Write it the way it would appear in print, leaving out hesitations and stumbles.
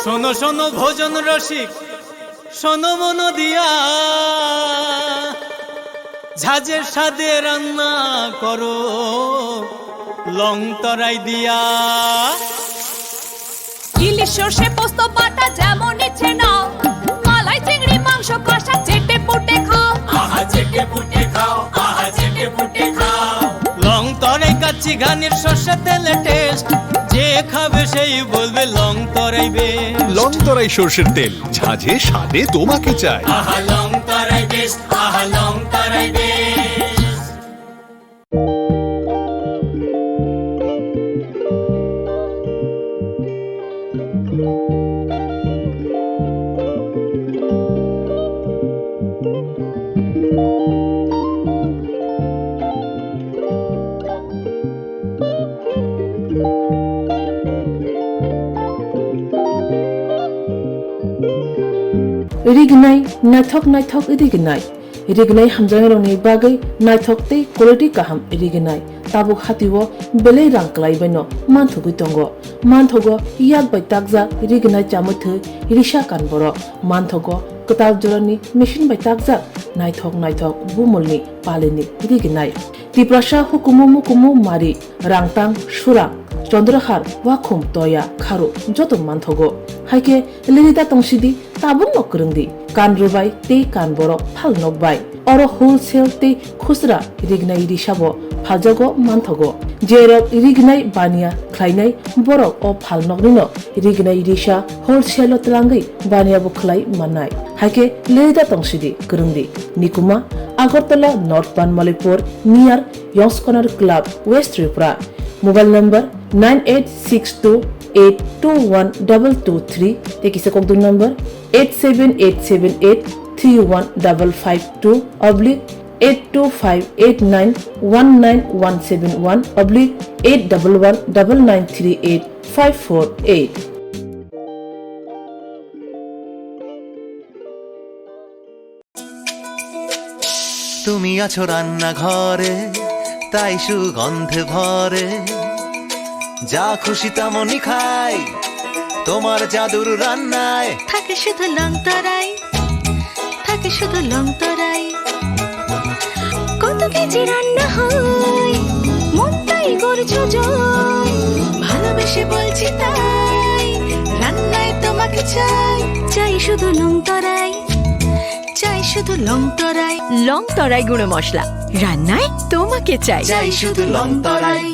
শোনো শোনো ভোজন রসিক, শোনো মন দিয়া, ঝাঁঝের স্বাদে রান্না করো লং তরাই দিয়া। ইলিশ সর্ষে পোস্ত বাটা যেমন ইচ্ছে নাও, মালাই চিংড়ি মাংস কষা চেটে পুটে খাও, আহা চেটে পুটে খাও, আহা চেটে পুটে খাও। লং তরাই কাচ্চি ঘানির সর্ষে তেলে টেস্ট, যে খাবে সেই বলবে লং তরাই বেশ। লং তরাই সর্ষের তেল, ঝাঁঝে স্বাদে তোমাকে চাই। আহা লং তরাই বেশ, আহা লং তরাই বেশ। रिगनाय नायथक नायथक रिगनाय रिगनाय हामजांरनि बागै नायथक तै क्वालिटी काहाम रिगनाय ताबुक हातिव बेले रांक्लायबायनो मानथुगै दंगो मानथगो याक बाय ताकजा रिगनाय चामथो रिसा कानबर मानथगो कताल जरनि मेशिन बाय ताकजा नायथक नायथक बुमलनि पालिनि रिगनाय तिप्रासा हुकुमु मुकुमु मारि रांतां सुरां चंद्रहार वाखुम तया खारु जतो मानथगो हाइके लिरिदा तंसिदि ताबुन नकरंदि कानरुबाय ते कानबरो फाल नकबाय अरो होलसेल ते खुसरा रिगनाय रिसाबो फाजगो मानथगो जेरक रिगनाय बानिया ख्लायनाय बरक अ फाल नकनिनो रिगनाय रिसा होलसेल तलांगै बानियाबो खलाय माननाय हाइके लिरिदा तंसिदि करंदि निकुमा Agartala north Banamalipur near Young's corner club west Tripura mobile number 9862821223 tekisa kokdun number 87878315552 82589191171 8119938 তুমি আছো রান্না ঘরে তাই সুগন্ধে ভরে, যা খুশি তেমনই খাই তোমার জাদুর রান্নায়। থাকে শুধু লং তরাই, থাকে শুধু লং তরাই, কত কেজি রান্না হয় মন তাই করছো জয়, ভালোবেসে বলছি তাই রান্নায় তোমাকে চাই, চাই শুধু লং তরাই, চাই শুধু লং তরাই। লং তরাই গুঁড়ো মশলা রান্নায় তোমাকে চাই, চাই শুধু লং তরাই।